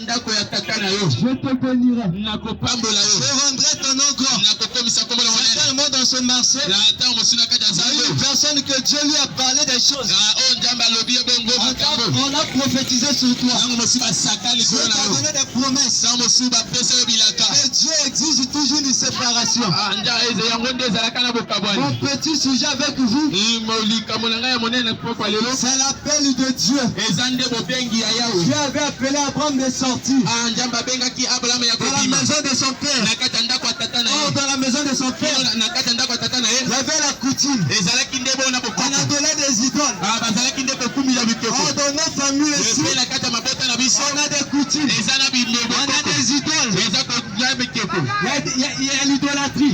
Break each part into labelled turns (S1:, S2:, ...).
S1: Je te bénirai.
S2: Je rendrai ton nom grand. Certainement dans ce marché, il y a une personne que Dieu lui a parlé des choses. On a prophétisé sur toi. Dieu t'a donné des promesses. Mais Dieu exige toujours une séparation. Mon petit sujet avec vous, c'est l'appel de Dieu. Dieu avait appelé Abraham de sortir dans la maison de son père. Or, dans la maison de son père, il y avait la coutume. On adolait des idoles. Or, dans nos familles ici, on a des coutumes. On a des idoles. Il y a l'idolâtrie.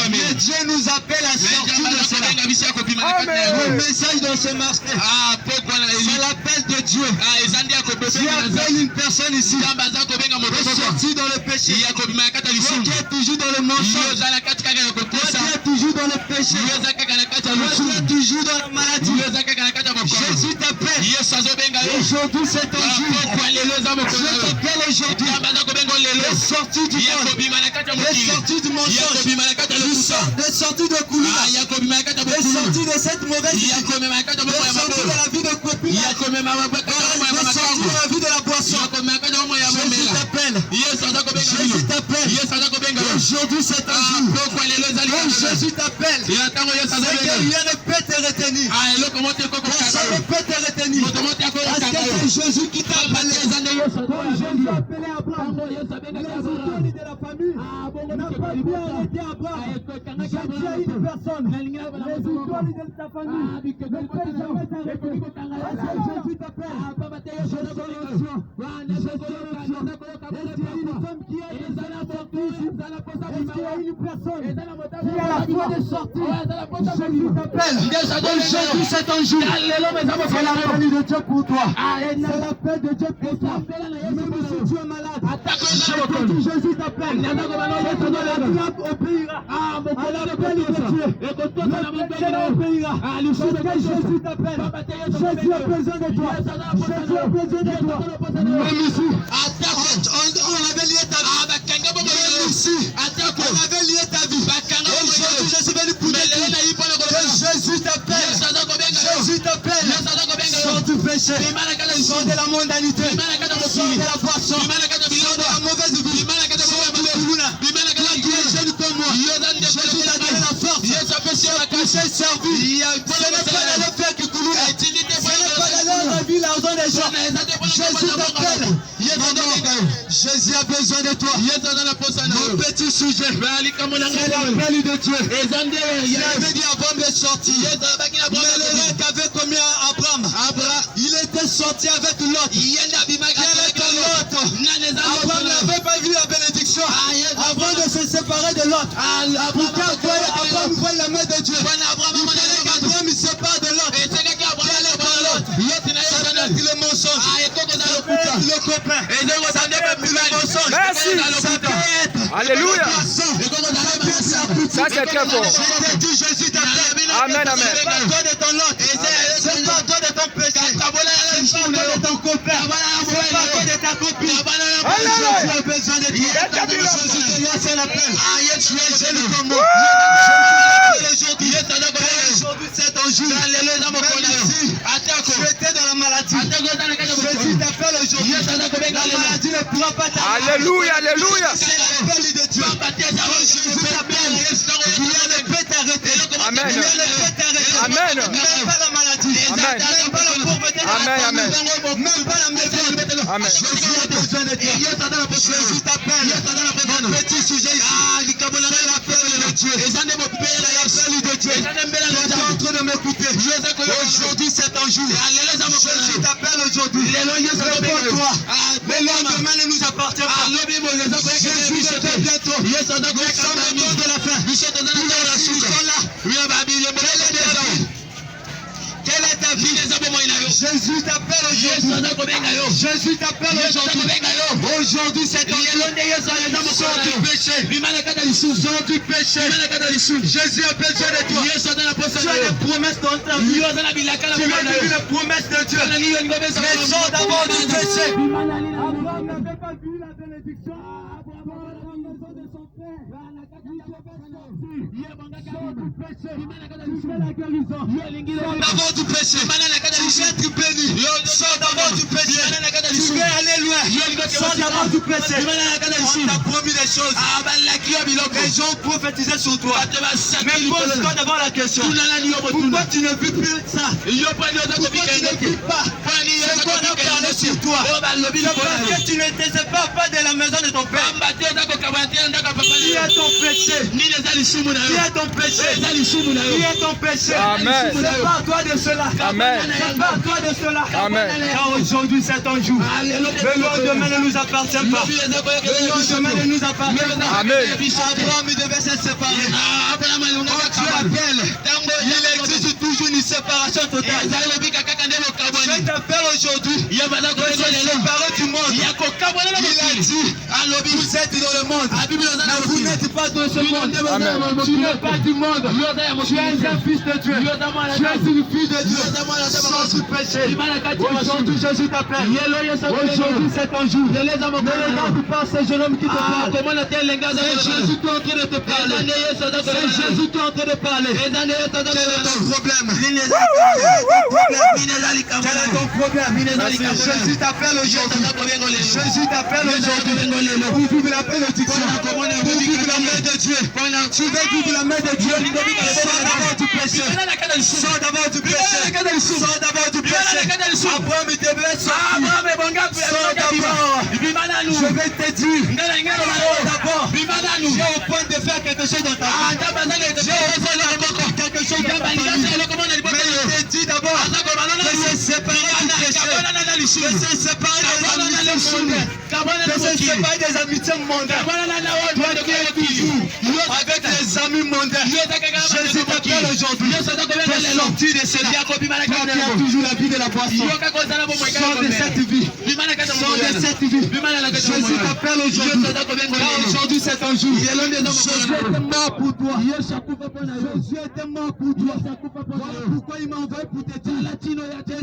S2: Mais Dieu nous appelle à sortir de cela. Le message dans ce marché, c'est l'appel de Dieu. Dieu appelle une personne ici de sortir dans le péché. Toi qui es toujours dans le mensonge. Toi qui es toujours dans le péché. Toi qui es toujours dans la maladie. Jésus t'appelle. Aujourd'hui c'est ton jour. Je t'appelle aujourd'hui. De sortir du monde. De sortir du mensonge. De sortir de couloir. De sortir de cette mauvaise vie. De sortir de la vie de copine. De sortir de la vie de la boisson. Jésus t'appelle. Jésus t'appelle. Aujourd'hui c'est un jour. Comme Jésus t'appelle. C'est que rien ne peut te retenir. Personne ne peut te retenir. Parce que c'est Jésus qui t'a appelé. Comme Jésus a appelé Abraham. Les idoles de la famille n'a pas pu arrêter Abraham. J'ai dit à une personne, les idoles de ta famille ne peuvent jamais t'arrêter. Parce que Jésus t'appelle. Je suis l'ancien. Je suis l'ancien. Est-ce qu'il y a une femme qui a des années à sortir ici? Est-ce qu'il y a une personne qui a la foi de sortir? Jésus t'appelle. Aujourd'hui c'est ton jour. C'est l'appel de Dieu pour toi. C'est l'appel de Dieu pour toi. Même si tu es malade, Jésus t'appelle. C'est ton diable obéira à l'appel de Dieu. Le chrétien obéira. Parce que Jésus t'appelle. Jésus a besoin de toi. Jésus a besoin de toi. Même ici, on avait lié ta vie. Même ici, on avait lié ta vie. Aujourd'hui, je suis venu pour te dire que Jésus t'appelle. Jésus t'appelle. Sors du péché. Sors de la mondanité. Sors de la boisson. Sors de la mauvaise vie. Sors du boulot. Toi qui es jeune comme moi. Jésus t'a donné la force. Tu sais servir. Ce n'est pas dans le fait que Koulouna. Ce n'est pas dans la vie, l'argent des gens. Jésus t'appelle. Jésus a besoin de toi. Mon petit sujet, c'est l'appel de Dieu. Il avait dit Abraham de sortir. Mais le roi avait commis Abraham. Il était sorti avec l'autre. Abraham n'avait pas vu la bénédiction. Avant de se séparer de l'autre. Pourquoi Abraham voit la main de Dieu? Il fallait qu'Abraham se sépare de l'autre. Le mensonge. Le copain.
S3: Merci. Alléluia. Ça c'est très fort.
S2: Jésus t'appelle.
S3: Amen, amen.
S2: C'est pas toi de ton lot. C'est pas toi de ton péché. C'est pas toi de ton copain. C'est pas toi de ta copine. Jésus a besoin de toi. Jésus te lance l'appel. Jésus comme moi. Aujourd'hui c'est ton jour. Tu étais dans la maladie. Jésus t'appelle aujourd'hui. La maladie ne pourra pas t'arrêter.
S3: Alléluia, alléluia.
S2: C'est l'appel de Dieu. Jésus t'appelle. Rien ne peut t'arrêter.
S3: Amen.
S2: Rien ne peut t'arrêter.
S3: Amen.
S2: Même pas la maladie.
S3: Amen.
S2: Même pas la pauvreté.
S3: Amen, amen.
S2: Même pas la méthode.
S3: Amen.
S2: Jésus a besoin de toi. Jésus t'appelle. Mon petit sujet ici. C'est l'appel de Dieu. C'est l'appel de Dieu. Tu es en train de m'écouter. Aujourd'hui c'est ton jour. Jésus t'appelle aujourd'hui. Réponds-toi. Le lendemain ne nous appartient pas. Jésus revient bientôt. Nous sommes au temps de la fin. Nous sommes là. Quelle est ta vie? Jésus t'appelle aujourd'hui. Jésus t'appelle aujourd'hui. Aujourd'hui, c'est ton jour. Sors du péché. Sors du péché. Jésus a besoin de toi. Tu as des promesses dans ta vie. Tu as vécu les promesses de Dieu. Mais sors d'abord du péché. Abraham n'avait pas vu la bénédiction. D'abord du péché. Tu veux être béni. Sors d'abord du péché. Tu veux aller loin. Sors d'abord du péché. On t'a promis des choses. Les gens ont prophétisé sur toi. Mais pose-toi d'abord la question. Pourquoi tu ne vis plus ça? Pourquoi tu ne vis pas? C'est quoi qu'on a parlé sur toi? Parce que tu ne te sépares pas de la maison de ton père. Qui est ton péché? Qui est ton péché? Qui est ton péché?
S3: Amen.
S2: Sépare-toi de cela.
S3: Amen.
S2: Sépare-toi de cela.
S3: Amen.
S2: Car aujourd'hui c'est ton jour. Le lendemain ne nous appartient pas. Le lendemain ne nous appartient pas.
S3: Amen.
S2: Abraham devait se séparer. Tu appelles. Il existe toujours une séparation totale. Je t'appelle aujourd'hui. De se séparer du monde. Il a dit, vous êtes dans le monde. Mais vous n'êtes pas dans ce monde.
S3: Amen.
S2: Tu n'es pas du monde. Tu es un fils de Dieu. Tu es une fille de Dieu. Sans du péché. Aujourd'hui, Jésus t'appelle. Aujourd'hui, c'est ton jour. Ne regarde pas ces jeunes hommes qui te parlent. C'est Jésus qui est en train de te parler. C'est Jésus qui est en train de parler. Quel est ton problème? Quel est ton problème? Jésus t'appelle aujourd'hui. Jésus t'appelle aujourd'hui. Pour vivre la bénédiction. Pour vivre la main de Dieu. Tu veux vivre la main de Dieu. Sors d'abord du péché. Sors d'abord du péché. Sors d'abord du péché. Abraham devait sortir. Sors d'abord. Je vais te dire. Sors d'abord. Tu es au point de faire quelque chose dans ta vie. J'ai au point de faire quelque chose dans ta famille. Mais je te dis d'abord de se séparer du péché. De se séparer des amitiés mondaines. Toi qui es toujours avec les amis mondains. Jésus t'appelle aujourd'hui. De sortir de cela. Toi qui as toujours la vie de la boisson. Sors de cette vie. Sors de cette vie. Jésus t'appelle aujourd'hui. Car aujourd'hui c'est un jour. Jésus était mort pour toi. Jésus était mort pour toi. Pourquoi il m'a envoyé pour te dire? Tu es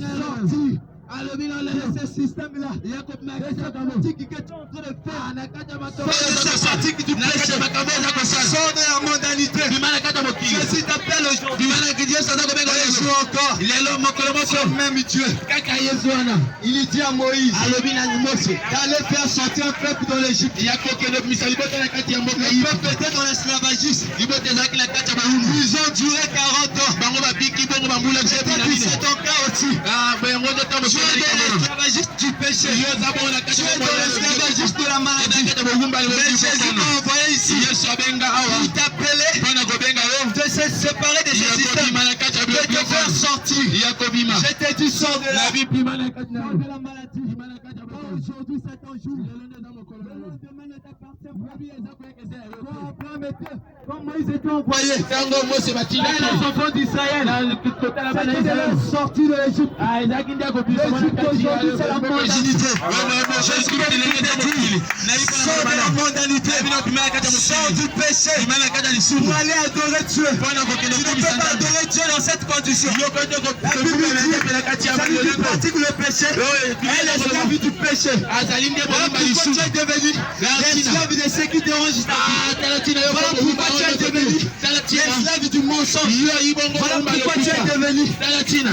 S2: sorti. De ce système-là, de cette pratique que tu es en train de faire, de cette pratique du péché, sors de la mondanité. Jésus t'appelle aujourd'hui. Jésus encore, ce même Dieu. Il dit à Moïse d'aller faire sortir un peuple dans l'Égypte. Le peuple était dans l'esclavagisme. Ils ont duré 40 ans. C'est ton cas aussi. Tu es de l'esclavagiste du péché. Tu es de l'esclavagiste de la maladie. Mais Jésus m'a envoyé ici. Il t'appelait de se séparer de ce système, de te faire sortir. Je t'ai dit sors de la maladie. Aujourd'hui c'est ton jour. Le lendemain ne t'appartient pas. Comme Moïse était envoyé. Les enfants d'Israël sortis de l'Égypte. L'Égypte aujourd'hui c'est la mondanité. Sors de la mondanité. Sors du péché. Pour aller adorer Dieu. Tu ne peux pas adorer Dieu dans cette condition. La Bible dit celui qui pratique le péché est l'esclave du péché. Voilà pourquoi tu es devenu l'esclave de ceux qui dérangent ta vie. Voilà pourquoi tu es devenu l'esclave du mensonge. Voilà pourquoi tu es devenu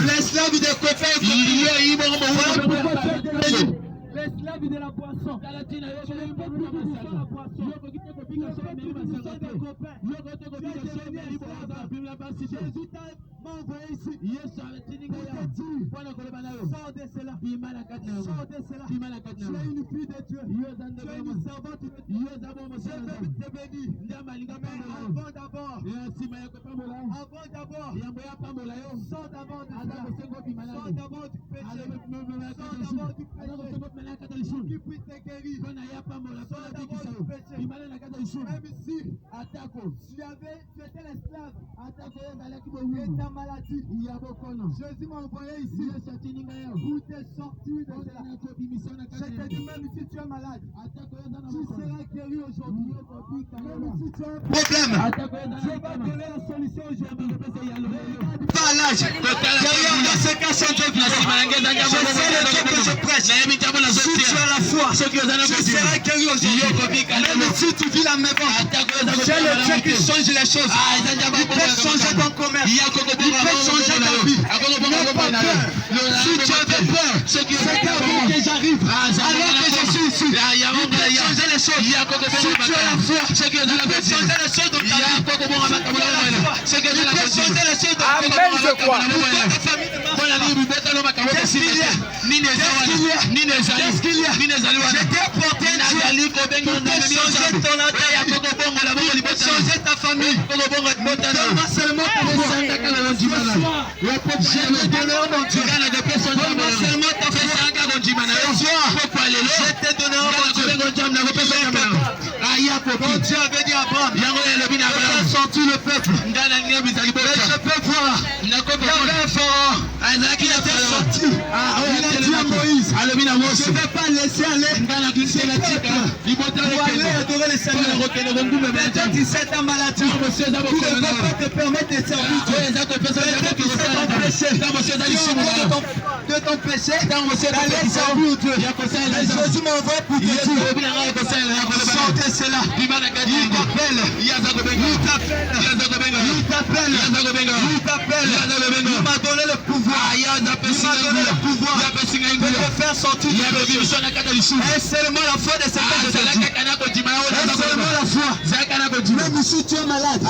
S2: l'esclave des copains. Voilà pourquoi tu es devenu l'esclave de la boisson. Jésus m'a envoyé ici. Sors de cela. Sors de cela. Tu es une fille de Dieu. Tu es une servante de Dieu. Je vais te bénir. Avant d'abord. Sors d'abord de cela. Sors d'abord du péché. Sors d'abord du péché.
S1: qui puisse te guérir. Même si tu étais l'esclave de ta maladie, Jésus m'a envoyé ici pour te sortir de cela. Je te dis, même si tu es malade, tu seras guéri aujourd'hui. Même si tu as un problème, Dieu va donner la solution aujourd'hui. Pas l'âge, derrière dans ce cas, c'est Dieu qui je sais le Dieu que je prêche. Si tu as la foi, tu seras guéri aujourd'hui. Même si tu vis la même vente, c'est le Dieu qui change les choses. Il peut changer ton commerce. Il peut changer ta vie. N'aie pas peur. Si tu avais peur, c'est avant que j'arrive. Alors que je suis ici, il peut changer les choses. Si tu as la foi, il peut changer les choses dans ta vie. Il peut changer les choses dans ta vie.
S3: Amen, je crois.
S1: Qu'est-ce qu'il y a? Je t'ai apporté un Dieu qui peut changer ton entretien. Il peut changer ta famille. Donne-moi seulement ta foi. Je me donne mon Dieu. Donne-moi seulement ta foi. Je te donne mon Dieu. Mon Dieu avait dit à Abraham, il a sorti le peuple. Mais je peux voir. Il y avait un pharaon qui était sorti. Il a dit à Moïse, je ne vais pas laisser aller ce peuple pour aller adorer le Seigneur. Peut-être que c'est ta maladie qui ne va pas te permettre de servir Dieu. Peut-être que c'est ton péché. De ton péché, d'aller servir Dieu. Jésus m'envoie pour te dire, sortez cela. Il t'appelle. Il m'a donné le pouvoir. De te faire sortir du péché. Et seulement la foi de ce que je te dis. Et seulement la foi. Même si tu es malade,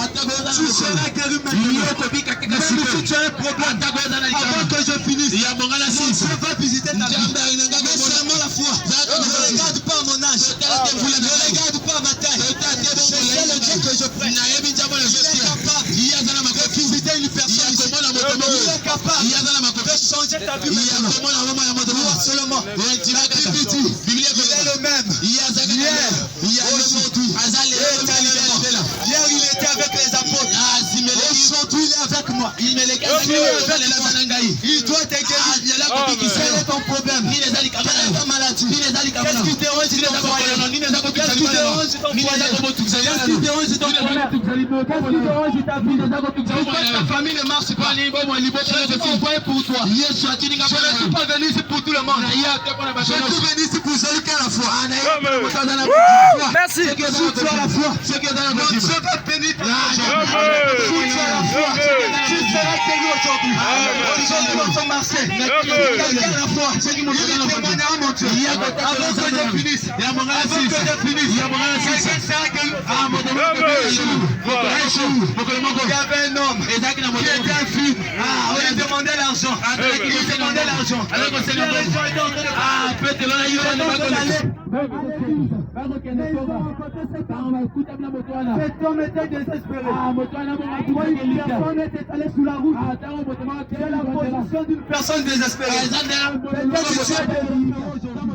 S1: tu seras guéri maintenant. Même si tu as un problème, avant que je finisse, mon Dieu va visiter ta vie. Mais seulement la foi. Ne regarde pas mon âge. Ne regarde pas ma taille. C'est le Dieu que je prie. Il est capable de visiter une personne. Il est capable de changer ta vie. Seulement. La Bible dit, il est le même. Hier, aujourd'hui. Hier, il était avec les apôtres. Aujourd'hui, il est avec moi. Il doit te guérir. Quel est ton problème? Quelle est ta maladie? Qu'est-ce qui dérange ton foyer? Qu'est-ce qui dérange ton foyer? Qu'est-ce qui dérange ton commerce? Qu'est-ce qui dérange ta vie? Pourquoi ta famille ne marche pas? Je suis envoyé pour toi. Je ne suis pas venu ici pour tout le monde. Je suis venu ici pour celui qui a la foi.
S3: Merci.
S1: Si tu as la foi, mon Dieu va bénir ta vie. Si tu as la foi, tu seras guéri aujourd'hui. Aujourd'hui, on s'en marchait. Qui a la foi, il témoignera mon Dieu. Avant que je finisse, quelqu'un sera guéri. Il y avait un homme qui était infirme. Il demandait l'argent. Cet homme était désespéré. Personne était allé sous la route. C'est la position d'une personne désespérée.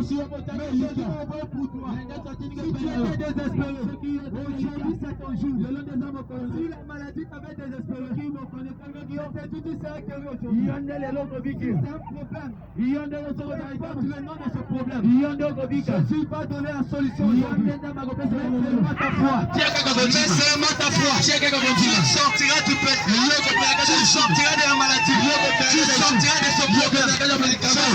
S1: Si la maladie t'avait désespéré, Jésus va donner la solution. Mets seulement ta foi. Tu sortiras du péché. Tu sortiras de la maladie. Tu sortiras de ce problème. Jésus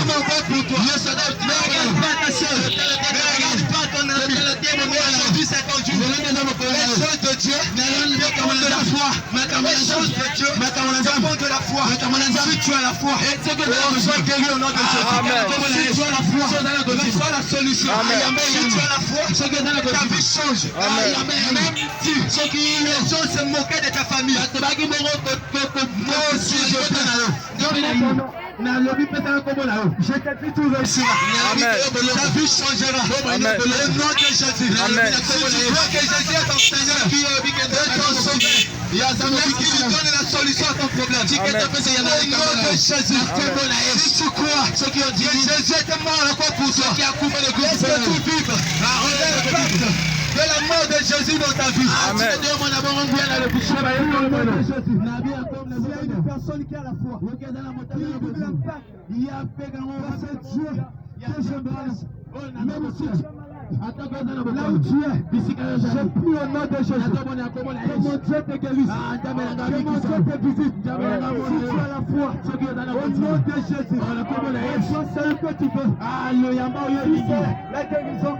S1: m'envoie pour toi. Ne regarde pas ta soeur. Ne regarde pas ton ami. Aujourd'hui c'est ton jour. Les choses de Dieu dépendent de la foi. Les choses de Dieu dépendent de la foi. Si tu as la foi, sois guéri au nom de Jésus. Si tu as la foi, reçois la solution. Si tu as la foi, ta vie change. Même si les gens se moquaient de ta famille, moi aussi je peux. Je te dis tout réussira. Ta vie changera. Au nom de Jésus. Si tu vois que Jésus est ton Seigneur et ton Sauveur, qui donne la solution à ton problème. Si tu crois que Jésus est mort à la croix pour toi, laisse que tu vives. De la mort de Jésus dans ta vie.
S3: Amen.
S1: S'il y a une personne qui a la foi, il y a Dieu que j'embrasse. Même si là où tu es, je prie au nom de Jésus. Que mon Dieu te guérisse. Que mon Dieu te visite. Si tu as la foi, au nom de Jésus, sois celui que tu veux. Alléluia. La guérison